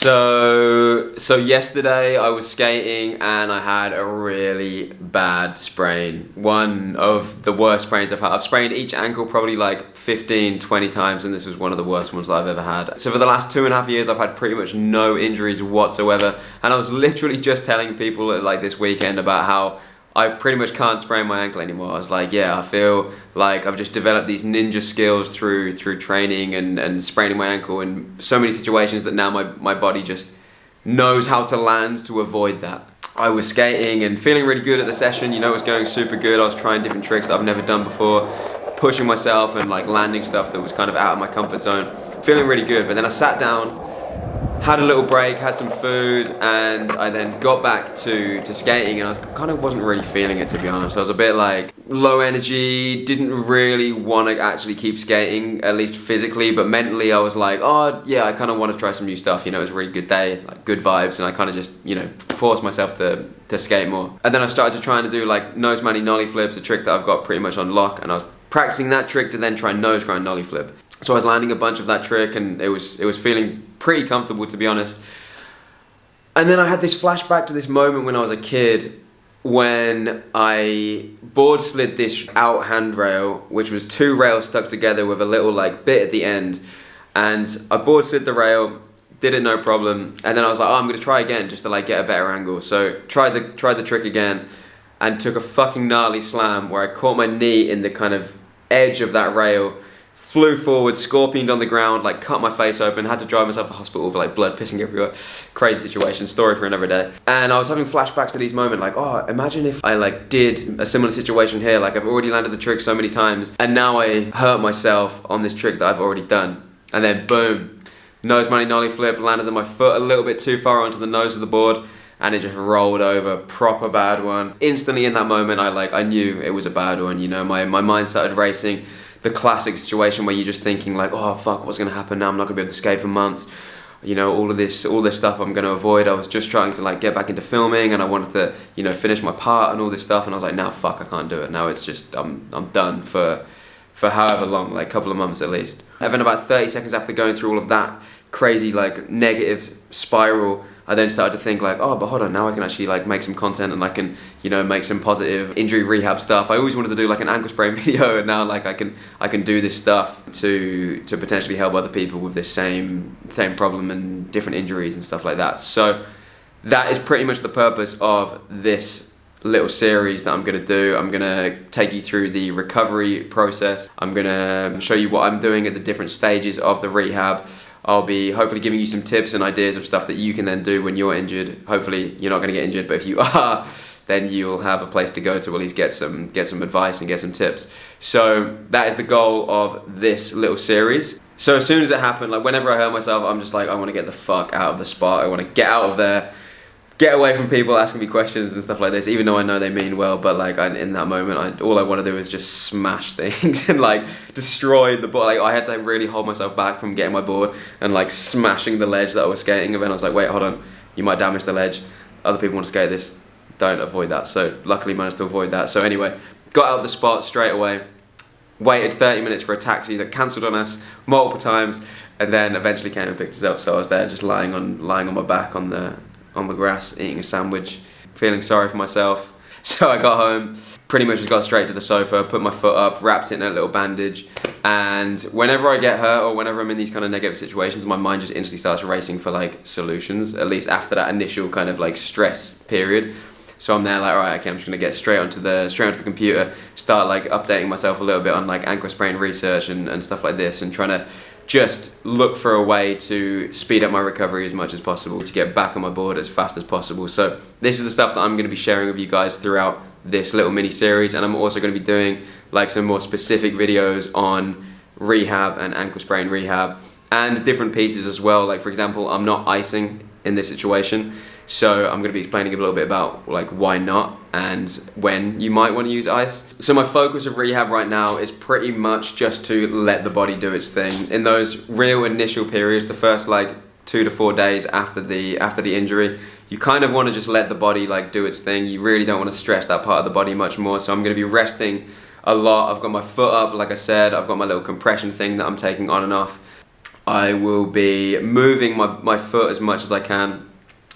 So yesterday I was skating and I had a really bad sprain. One of the worst sprains I've had. I've sprained each ankle probably like 15, 20 times, and this was one of the worst ones that I've ever had. So for the last 2.5 years I've had pretty much no injuries whatsoever, and I was literally just telling people like this weekend about how I pretty much can't sprain my ankle anymore. I was like, yeah, I feel like I've just developed these ninja skills through training and spraining my ankle in so many situations that now my body just knows how to land to avoid that. I was skating and feeling really good at the session, you know, it was going super good. I was trying different tricks that I've never done before, pushing myself and like landing stuff that was kind of out of my comfort zone, feeling really good. But then I sat down, had a little break, had some food, and I then got back to skating, and I kind of wasn't really feeling it, to be honest. I was a bit like low energy, didn't really want to actually keep skating, at least physically, but mentally I was like, oh yeah, I kind of want to try some new stuff, you know, it was a really good day, like good vibes, and I kind of just, you know, forced myself to skate more. And then I started to try and do like nose manny nollie flips, a trick that I've got pretty much on lock, and I was practicing that trick to then try nose grind nollie flip. So I was landing a bunch of that trick, and it was feeling pretty comfortable, to be honest. And then I had this flashback to this moment when I was a kid, when I board slid this out handrail, which was 2 rails stuck together with a little like bit at the end. And I board slid the rail, did it no problem, and then I was like, oh, I'm gonna try again just to like get a better angle. So tried the trick again, and took a fucking gnarly slam where I caught my knee in the kind of edge of that rail, flew forward, scorpioned on the ground, like cut my face open, had to drive myself to hospital with like blood pissing everywhere. Crazy situation, story for another day. And I was having flashbacks to these moments, like, oh, imagine if I like did a similar situation here, like I've already landed the trick so many times, and now I hurt myself on this trick that I've already done. And then boom, nose manny nollie flip, landed on my foot a little bit too far onto the nose of the board, and it just rolled over, proper bad one. Instantly in that moment, I knew it was a bad one, you know, my mind started racing. The classic situation where you're just thinking like, oh fuck, what's gonna happen now? I'm not gonna be able to skate for months. You know, all this stuff I'm gonna avoid. I was just trying to like get back into filming, and I wanted to, you know, finish my part and all this stuff. And I was like, now fuck, I can't do it. Now it's just, I'm done for however long, like a couple of months at least. And then about 30 seconds after going through all of that crazy like negative spiral, I then started to think like, oh, but hold on, now I can actually like make some content, and I can, you know, make some positive injury rehab stuff. I always wanted to do like an ankle sprain video, and now like I can do this stuff to potentially help other people with this same problem and different injuries and stuff like that. So that is pretty much the purpose of this little series that I'm gonna do. I'm gonna take you through the recovery process. I'm gonna show you what I'm doing at the different stages of the rehab. I'll be hopefully giving you some tips and ideas of stuff that you can then do when you're injured. Hopefully you're not going to get injured, but if you are, then you'll have a place to go to at least get some advice and get some tips. So that is the goal of this little series. So as soon as it happened, like whenever I hurt myself, I'm just like, I want to get the fuck out of the spot. I want to get out of there, get away from people asking me questions and stuff like this, even though I know they mean well, but like in that moment, all I want to do is just smash things and like destroy the board. Like I had to really hold myself back from getting my board and like smashing the ledge that I was skating. And then I was like, wait, hold on, you might damage the ledge. Other people want to skate this. Don't avoid that. So luckily managed to avoid that. So anyway, got out of the spot straight away, waited 30 minutes for a taxi that cancelled on us multiple times, and then eventually came and picked us up. So I was there just lying on my back on the grass, eating a sandwich, feeling sorry for myself. So I got home, pretty much just got straight to the sofa, put my foot up, wrapped it in a little bandage, and whenever I get hurt or whenever I'm in these kind of negative situations, my mind just instantly starts racing for like solutions, at least after that initial kind of like stress period. So I'm there like, alright, okay, I'm just gonna get straight onto the computer, start like updating myself a little bit on like ankle sprain research and stuff like this, and trying to just look for a way to speed up my recovery as much as possible, to get back on my board as fast as possible. So this is the stuff that I'm going to be sharing with you guys throughout this little mini series, and I'm also going to be doing like some more specific videos on rehab and ankle sprain rehab and different pieces as well. Like for example, I'm not icing in this situation, so I'm going to be explaining a little bit about like why not and when you might want to use ice. So my focus of rehab right now is pretty much just to let the body do its thing. In those real initial periods, the first like 2 to 4 days after the injury, you kind of want to just let the body like do its thing. You really don't want to stress that part of the body much more. So I'm going to be resting a lot. I've got my foot up, like I said, I've got my little compression thing that I'm taking on and off. I will be moving my foot as much as I can,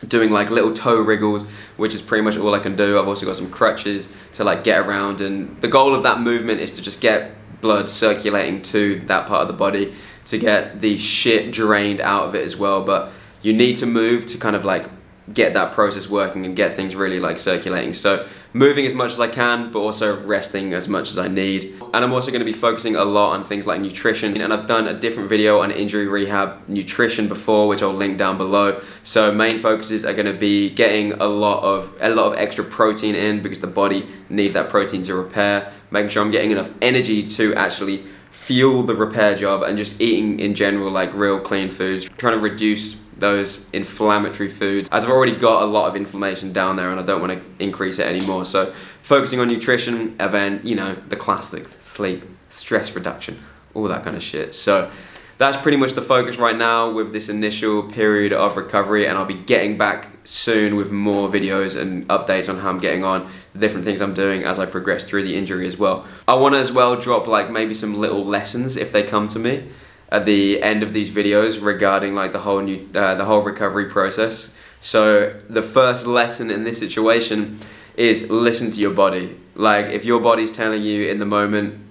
doing like little toe wriggles, which is pretty much all I can do. I've also got some crutches to like get around, and the goal of that movement is to just get blood circulating to that part of the body, to get the shit drained out of it as well. But you need to move to kind of like get that process working and get things really like circulating. So moving as much as I can, but also resting as much as I need. And I'm also going to be focusing a lot on things like nutrition, and I've done a different video on injury rehab nutrition before, which I'll link down below. So main focuses are going to be getting a lot of extra protein in, because the body needs that protein to repair, making sure I'm getting enough energy to actually fuel the repair job, and just eating in general like real clean foods, trying to reduce those inflammatory foods, as I've already got a lot of inflammation down there and I don't want to increase it anymore. So focusing on nutrition, and then, you know, the classics: sleep, stress reduction, all that kind of shit. So that's pretty much the focus right now with this initial period of recovery, and I'll be getting back soon with more videos and updates on how I'm getting on, the different things I'm doing as I progress through the injury as well. I want to as well drop like maybe some little lessons, if they come to me, at the end of these videos regarding like the whole recovery process. So the first lesson in this situation is listen to your body. Like, if your body's telling you in the moment,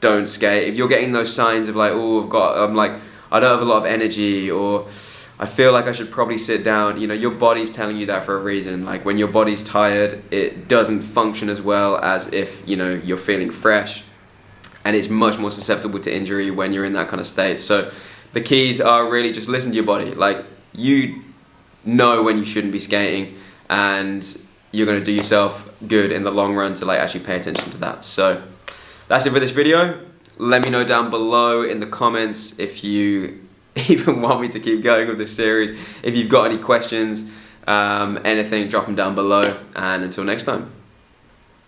don't skate. If you're getting those signs of like, oh, I don't have a lot of energy, or I feel like I should probably sit down, you know, your body's telling you that for a reason. Like, when your body's tired, it doesn't function as well as if, you know, you're feeling fresh. And it's much more susceptible to injury when you're in that kind of state. So the keys are really just listen to your body. Like, you know when you shouldn't be skating, and you're going to do yourself good in the long run to like actually pay attention to that. So that's it for this video. Let me know down below in the comments if you even want me to keep going with this series. If you've got any questions, anything, drop them down below. And until next time.